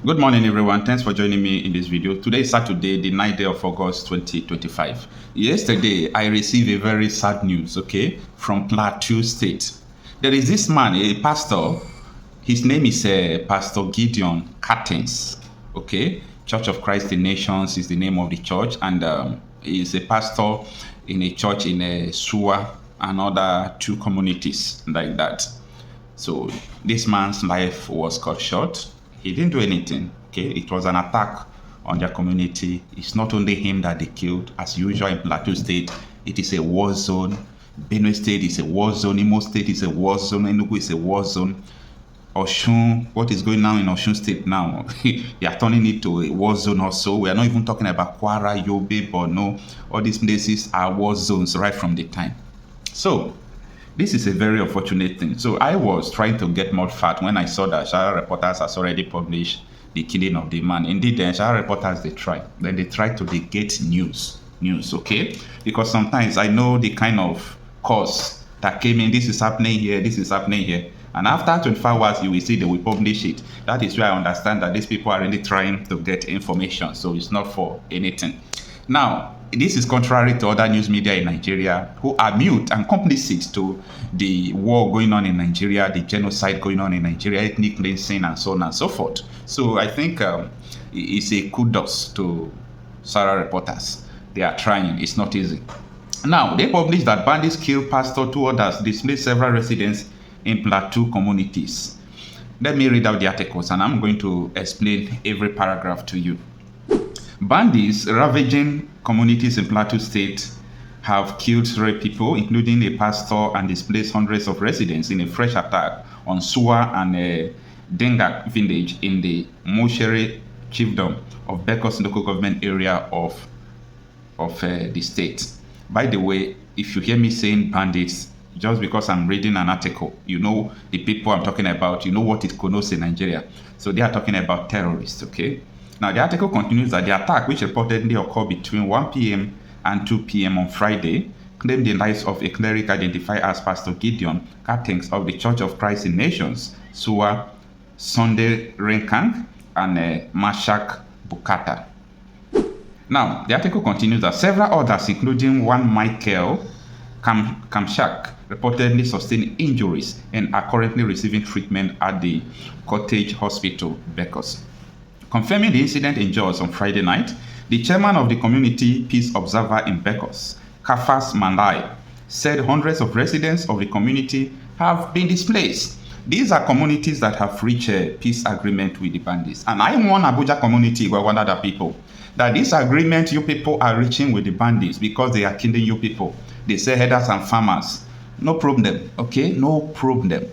Good morning, everyone. Thanks for joining me in this video. Today is Saturday, the 9th day of August 2025. Yesterday, I received a very sad news, from Plateau State. There is this man, a pastor. His name is Pastor Gideon Church of Christ in Nations is the name of the church, and he's a pastor in a church in Sowore and other two communities like that. So this man's life was cut short. He didn't do anything. It was an attack on their community. It's not only him that they killed. As usual in Plateau State, it is a war zone. Benue State is a war zone. Imo State is a war zone. Enugu is a war zone. Osun, what is going on in Osun State now? They are turning it to a war zone also. We are not even talking about Kwara, Yobe, Borno. All these places are war zones right from the time. So this is a very unfortunate thing. So I was trying to get more fact when I saw that Shara Reporters has already published the killing of the man. Indeed, the Shara Reporters, they try to get news, because sometimes I know the kind of cause that came in. This is happening here. This is happening here. And after 24 hours, you will see they will publish it. That is where I understand that these people are really trying to get information. So it's not for anything. Now, this is contrary to other news media in Nigeria who are mute and complicit to the war going on in Nigeria, the genocide going on in Nigeria, ethnic cleansing, and so on and so forth. So I think it's a kudos to Shara Reporters. They are trying. It's not easy. Now, they published that bandits killed pastor, two others, displaced several residents in Plateau communities. Let me read out the articles, and I'm going to explain every paragraph to you. Bandits ravaging communities in Plateau State have killed 3 people, including a pastor, and displaced hundreds of residents in a fresh attack on Sowore and Dengak village in the Moshere chiefdom of Bekos local government area of the state. By the way, if you hear me saying bandits, just because I'm reading an article, you know the people I'm talking about, you know what it connotes in Nigeria. So they are talking about terrorists, Now, the article continues that the attack, which reportedly occurred between 1 p.m. and 2 p.m. on Friday, claimed the lives of a cleric identified as Pastor Gideon Cathings of the Church of Christ in Nations, Sowore, Sunday Renkang, and Mashak Bukata. Now, the article continues that several others, including one Michael Kamshak, reportedly sustained injuries and are currently receiving treatment at the Cottage Hospital, Bekos. Confirming the incident in Jos on Friday night, the chairman of the Community Peace Observer in Bekos, Kafas Mandai, said hundreds of residents of the community have been displaced. These are communities that have reached a peace agreement with the bandits. And I warn Abuja community, where one other people, that this agreement you people are reaching with the bandits because they are killing you people. They say headers and farmers. No problem, No problem.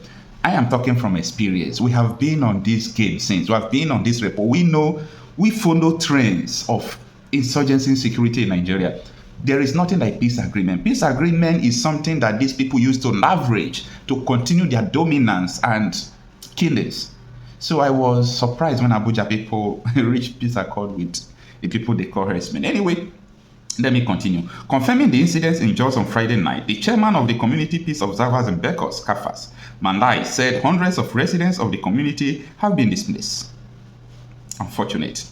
I am talking from experience. We have been on this game since. We have been on this report. We know, we follow trends of insurgency insecurity in Nigeria. There is nothing like peace agreement. Peace agreement is something that these people use to leverage to continue their dominance and killings. So I was surprised when Abuja people reached peace accord with the people they call herdsmen. Anyway, let me continue. Confirming the incidents in Jos on Friday night, the chairman of the Community Peace Observers in Bekos, Kafas Mandai, said hundreds of residents of the community have been displaced. Unfortunate.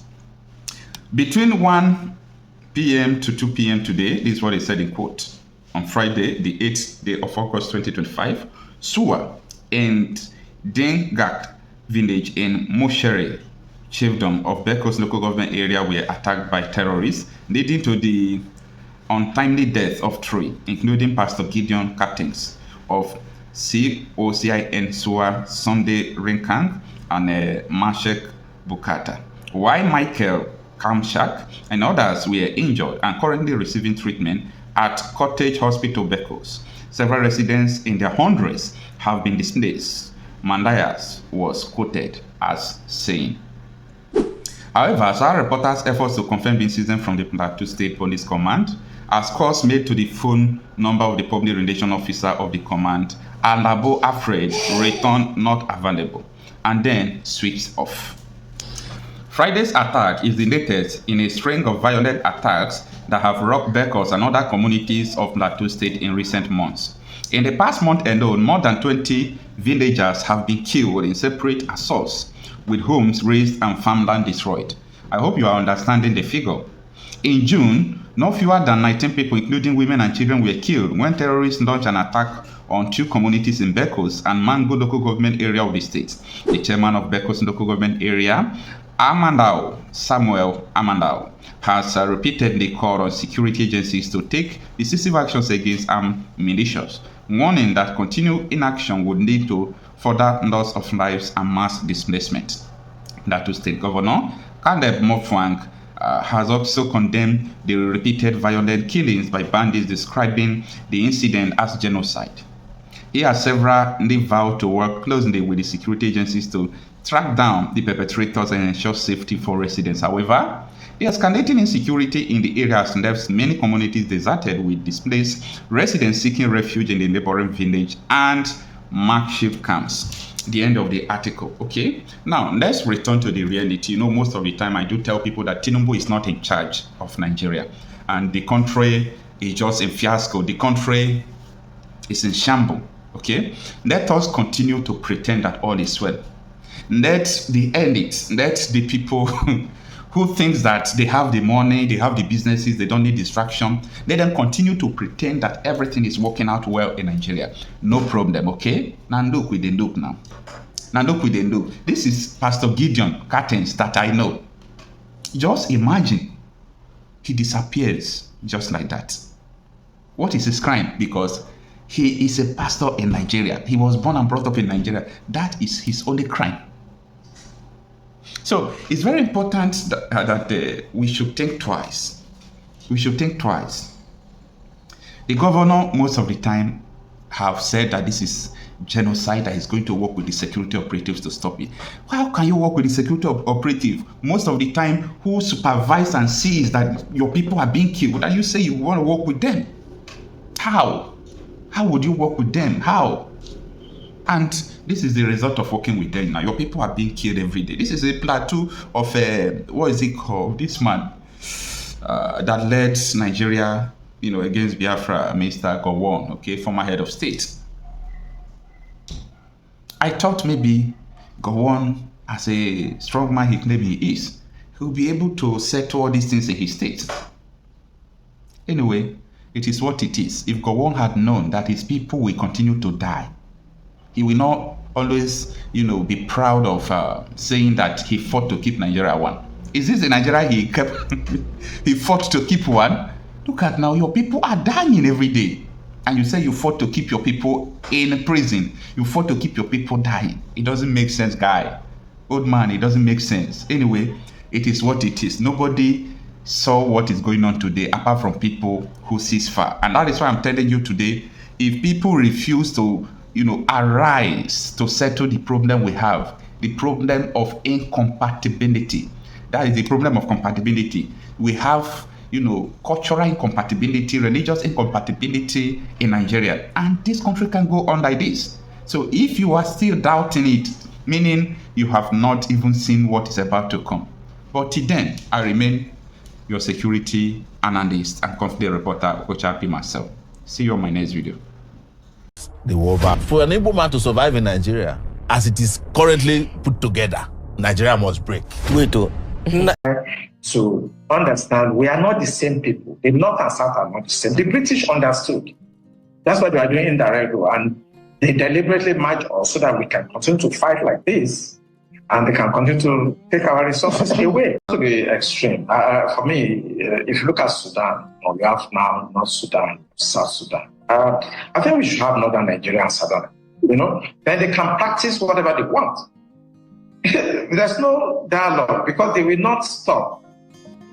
Between 1 p.m. to 2 p.m. today, this is what he said in quote, on Friday, the 8th day of August 2025, Sowore and Dengak village in Moshere chiefdom of Bekos local government area were attacked by terrorists, leading to the untimely death of 3, including Pastor Gideon Cathings of COCIN Sowore, Sunday Renkang, and Mashak Bukata. While Michael Kamshak and others were injured and currently receiving treatment at Cottage Hospital Bekos. Several residents in their hundreds have been displaced. Mandayas was quoted as saying. However, Shara Reporters' efforts to confirm the incident from the Plateau State Police Command, as calls made to the phone number of the public relations officer of the command, Alabo Afraid, returned not available, and then switched off. Friday's attack is the latest in a string of violent attacks that have rocked Bekos and other communities of Plateau State in recent months. In the past month alone, more than 20 villagers have been killed in separate assaults with homes razed and farmland destroyed. I hope you are understanding the figure. In June, no fewer than 19 people, including women and children, were killed when terrorists launched an attack on 2 communities in Bekos and Mango local government area of the state. The chairman of Bekos local government area, Samuel Amandao, has repeatedly called on security agencies to take decisive actions against armed militias, warning that continued inaction would lead to further loss of lives and mass displacement. Plateau State Governor Caleb Mofwang has also condemned the repeated violent killings by bandits, describing the incident as genocide. He has severally vowed to work closely with the security agencies to track down the perpetrators and ensure safety for residents. However, the escalating insecurity in the area has left many communities deserted, with displaced residents seeking refuge in the neighboring village and makeshift camps. The end of the article. Okay, now let's return to the reality. You know, most of the time I do tell people that Tinubu is not in charge of Nigeria, and the country is just a fiasco. The country is in shambles. Okay, let us continue to pretend that all is well. Let the elites, let the people who thinks that they have the money, they have the businesses, they don't need distraction, let them continue to pretend that everything is working out well in Nigeria. No problem, okay? Now look with the look now. Now look with the look. This is Pastor Gideon Curtains that I know. Just imagine he disappears just like that. What is his crime? Because he is a pastor in Nigeria. He was born and brought up in Nigeria. That is his only crime. So it's very important that we should think twice. We should think twice. The governor, most of the time, have said that this is genocide, that he's going to work with the security operatives to stop it. How can you work with the security operative? Most of the time, who supervise and sees that your people are being killed, and you say you want to work with them? How? How would you work with them? How? And this is the result of working with them now. Your people are being killed every day. This is a plateau of, what is it called? This man that led Nigeria, you know, against Biafra, Mr. Gowon, okay, former head of state. I thought maybe Gowon, as a strong man he claimed he is, he'll be able to settle all these things in his state. Anyway, it is what it is. If Gowon had known that his people will continue to die, he will not always, you know, be proud of saying that he fought to keep Nigeria one. Is this the Nigeria he kept? He fought to keep one? Look at now, your people are dying every day. And you say you fought to keep your people in prison. You fought to keep your people dying. It doesn't make sense, guy. Old man, it doesn't make sense. Anyway, it is what it is. Nobody saw what is going on today apart from people who sees far. And that is why I'm telling you today, if people refuse to, you know, arise to settle the problem we have, the problem of incompatibility. That is the problem of compatibility. We have, you know, cultural incompatibility, religious incompatibility in Nigeria. And this country can go on like this. So if you are still doubting it, meaning you have not even seen what is about to come. But till then, I remain your security analyst and conflict reporter, Coach Happy myself. See you on my next video. The war back. For an Igbo man to survive in Nigeria, as it is currently put together, Nigeria must break. Wait, to understand we are not the same people. The North and South are not the same. The British understood. That's what they are doing indirect, and they deliberately march us so that we can continue to fight like this, and they can continue to take our resources away. To be extreme. For me, if you look at Sudan, or we have now North Sudan, South Sudan. I think we should have Northern Nigeria and Southern. You know, then they can practice whatever they want. There's no dialogue because they will not stop.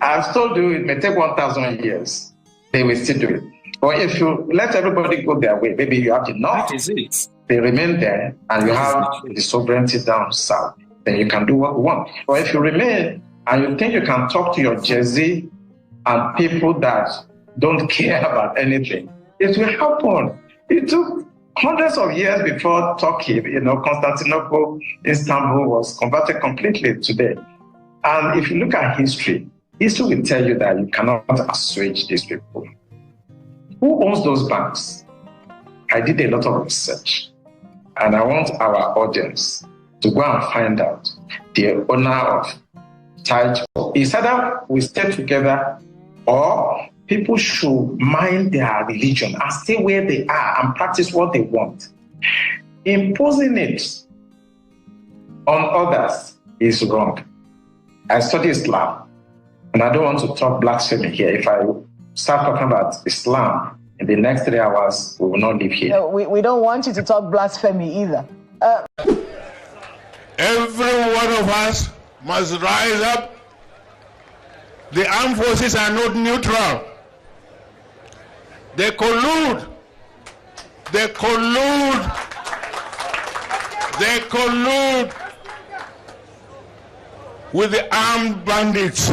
I've told you it may take 1,000 years. They will still do it. Or if you let everybody go their way, maybe you have enough. that is it. They remain there and you have the sovereignty down south. Then you can do what you want. Or if you remain and you think you can talk to your Jersey and people that don't care about anything, it will happen. It took hundreds of years before Turkey, you know, Constantinople, Istanbul was converted completely today. And if you look at history will tell you that you cannot assuage these people. Who owns those banks? I did a lot of research, and I want our audience to go and find out the owner of child. It's either we stay together or people should mind their religion and stay where they are and practice what they want. Imposing it on others is wrong. I study Islam, and I don't want to talk blasphemy here. If I start talking about Islam in the next 3 hours, we will not live here. No, we don't want you to talk blasphemy either. Every one of us must rise up. The armed forces are not neutral. They collude. They collude. They collude with the armed bandits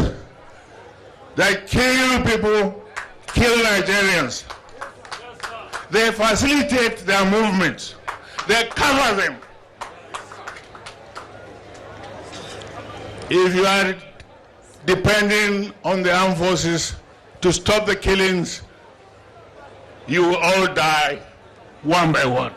that kill people, kill Nigerians. They facilitate their movements. They cover them. If you are depending on the armed forces to stop the killings, you will all die one by one.